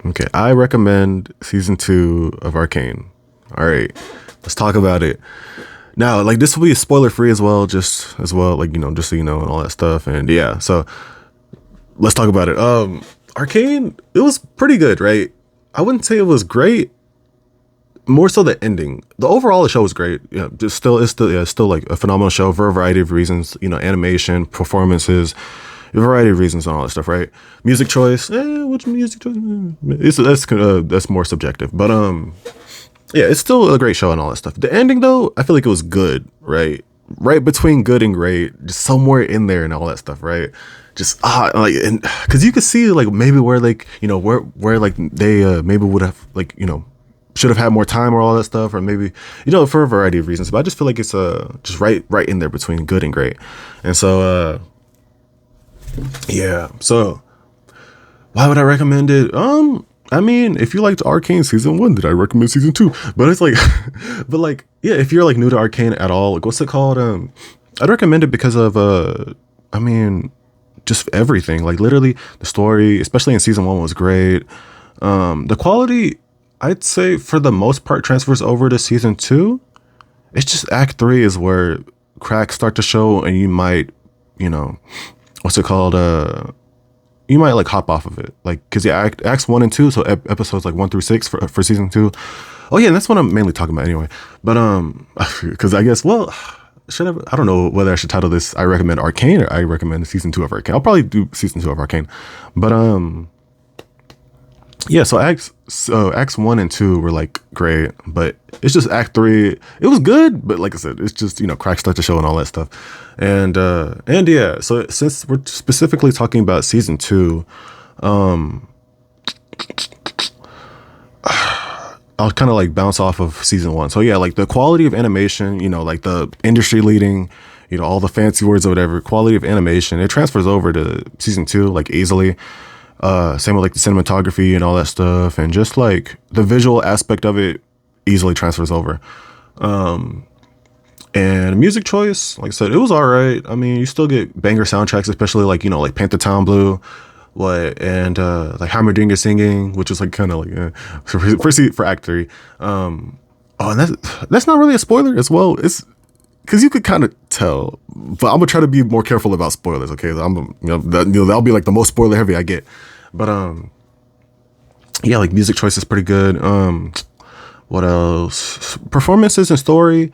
Okay, I recommend season 2 of Arcane. All right, let's talk about it. Now, like this will be spoiler free as well, just as well, like just so you know and all that stuff. And yeah, so let's talk about it. Arcane, it was pretty good, right? I wouldn't say it was great. More so the ending. The overall the show was great. Yeah, just still it's still like a phenomenal show for a variety of reasons. Animation, performances, a variety of reasons and all that stuff, right? Music choice, which music choice? That's more subjective, but yeah, it's still a great show and all that stuff. The ending though, I feel like it was good, right? Right between good and great, just somewhere in there and all that stuff, right? Just like, and because you could see like maybe where like where like they maybe would have like should have had more time or all that stuff, or maybe for a variety of reasons. But I just feel like it's just right in there between good and great, and so yeah. So why would I recommend it? I mean, if you liked Arcane season 1, did I recommend season 2? But it's like, but like, yeah, if you're like new to Arcane at all, like what's it called? I'd recommend it because of I mean, just everything. Like literally, the story, especially in season 1, was great. The quality, I'd say for the most part transfers over to season 2. It's just Act 3 is where cracks start to show, and you might, what's it called? You might like hop off of it, like because yeah, acts 1 and 2, so episodes like 1 through 6 for season 2. Oh yeah, and that's what I'm mainly talking about anyway. But because I guess I don't know whether I should title this I recommend Arcane or I recommend season 2 of Arcane. I'll probably do season 2 of Arcane, but yeah, so acts 1 and 2 were like great, but it's just act 3. It was good, but like I said, it's just cracks start to show and all that stuff, and yeah. So since we're specifically talking about season 2, I'll kind of like bounce off of season 1. So yeah, like the quality of animation, like the industry leading, all the fancy words or whatever, quality of animation, it transfers over to season 2 like easily. Same with like the cinematography and all that stuff, and just like the visual aspect of it easily transfers over. And music choice, like I said, it was all right. I mean, you still get banger soundtracks, especially like like Paint the Town Blue, and like Heimerdinger singing, which is like kind of like for Act 3. And that's not really a spoiler as well. It's because you could kind of tell, but I'm gonna try to be more careful about spoilers. Okay, that'll be like the most spoiler heavy I get. But yeah, like music choice is pretty good. What else? Performances and story.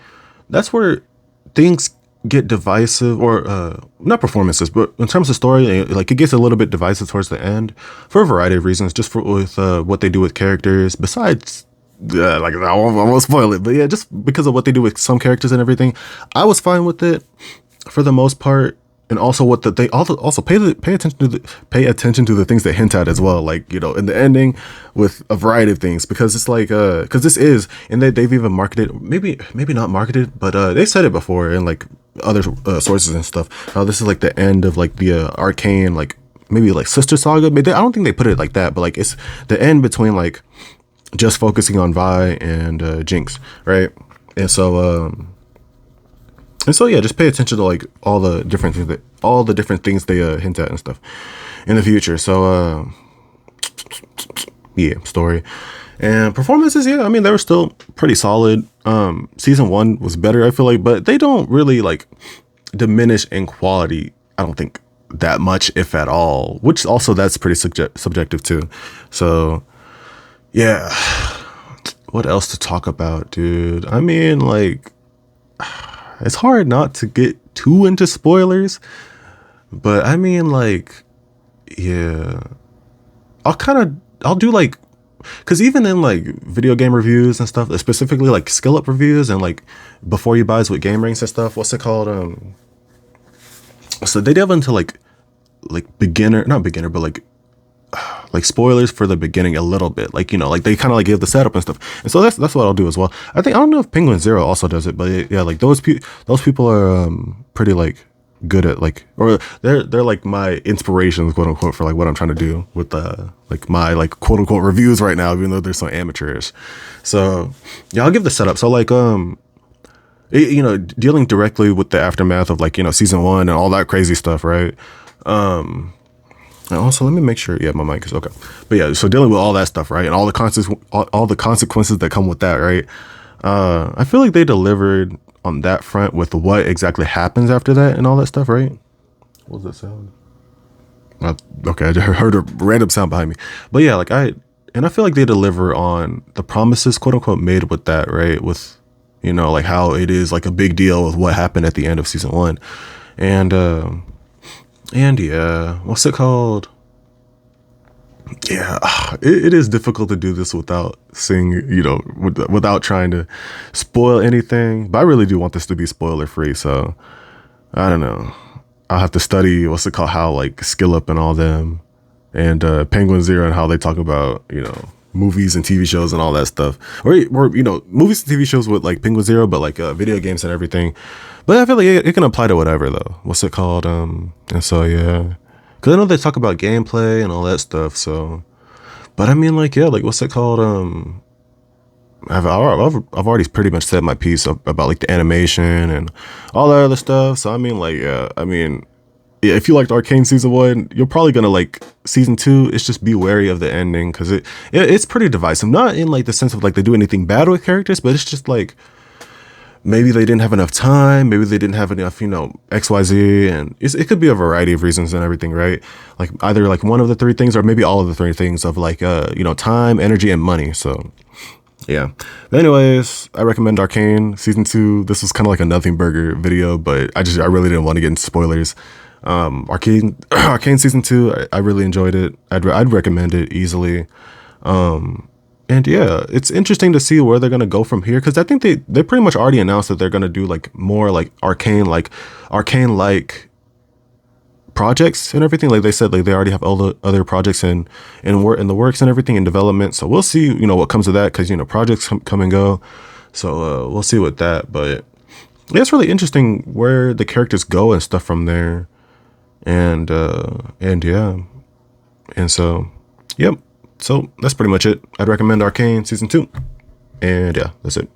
That's where things get divisive, or not performances, but in terms of story, like it gets a little bit divisive towards the end for a variety of reasons. Just with what they do with characters. Besides, like I won't spoil it, but yeah, just because of what they do with some characters and everything, I was fine with it for the most part. And also what they also pay attention to the things they hint at as well, like in the ending with a variety of things, because it's like because this is, and they've even marketed, maybe not marketed, but they said it before in like other sources and stuff. This is like the end of like the Arcane, like maybe like Sister Saga. Maybe I don't think they put it like that, but like it's the end between like just focusing on Vi and Jinx, right? And so yeah, just pay attention to like all the different things they hint at and stuff in the future. So yeah, story and performances, yeah, I mean they were still pretty solid. Season 1 was better, I feel like, but they don't really like diminish in quality, I don't think, that much, if at all, which also that's pretty subjective too. So yeah, what else to talk about, dude? I mean, like, it's hard not to get too into spoilers, but I mean, like, yeah, I'll do like, because even in like video game reviews and stuff, specifically like skill up reviews and like before you buys with game rings and stuff, what's it called? So they delve into like not beginner, but like spoilers for the beginning a little bit, like like they kind of like give the setup and stuff, and so that's what I'll do as well. I don't know if Penguin Zero also does it, but yeah, like those people are pretty like good at like, or they're like my inspirations, quote unquote, for like what I'm trying to do with like my like quote unquote reviews right now, even though they're so amateurish. So yeah, I'll give the setup. So like dealing directly with the aftermath of like season 1 and all that crazy stuff, right? And also, let me make sure. Yeah, my mic is okay. But yeah, so dealing with all that stuff, right, and all the consequences that come with that, right? I feel like they delivered on that front with what exactly happens after that and all that stuff, right? What was that sound? Okay, I just heard a random sound behind me. But yeah, I feel like they deliver on the promises, quote unquote, made with that, right? With, like how it is like a big deal with what happened at the end of season one. And, yeah, what's it called? Yeah, it is difficult to do this without seeing, without trying to spoil anything. But I really do want this to be spoiler free. So I don't know. I'll have to study what's it called, how like Skill Up and all them, and Penguin Zero, and how they talk about movies and TV shows and all that stuff, or movies and TV shows with like Penguin Zero, but like video games and everything. But I feel like it can apply to whatever though. What's it called? And so yeah, because I know they talk about gameplay and all that stuff. So, but I mean like yeah, like what's it called? I've already pretty much said my piece about like the animation and all that other stuff. So I mean, like, yeah, I mean, yeah, if you liked Arcane season one, you're probably gonna like season two. It's just be wary of the ending because it's pretty divisive. Not in like the sense of like they do anything bad with characters, but it's just like maybe they didn't have enough time, maybe they didn't have enough, XYZ, and it could be a variety of reasons and everything, right? Like either like one of the three things or maybe all of the three things of like time, energy, and money. So. Yeah. But anyways, I recommend Arcane season two. This was kind of like a nothing burger video, but I really didn't want to get into spoilers. Arcane season two, I really enjoyed it. I'd recommend it easily. And yeah, it's interesting to see where they're gonna go from here because I think they pretty much already announced that they're gonna do like more like Arcane like projects and everything. Like they said, like they already have all the other projects in the works and everything in development. So we'll see, what comes of that because projects come and go. So we'll see with that. But yeah, it's really interesting where the characters go and stuff from there. And yeah, and so yep. So that's pretty much it. I'd recommend Arcane season two. And yeah, that's it.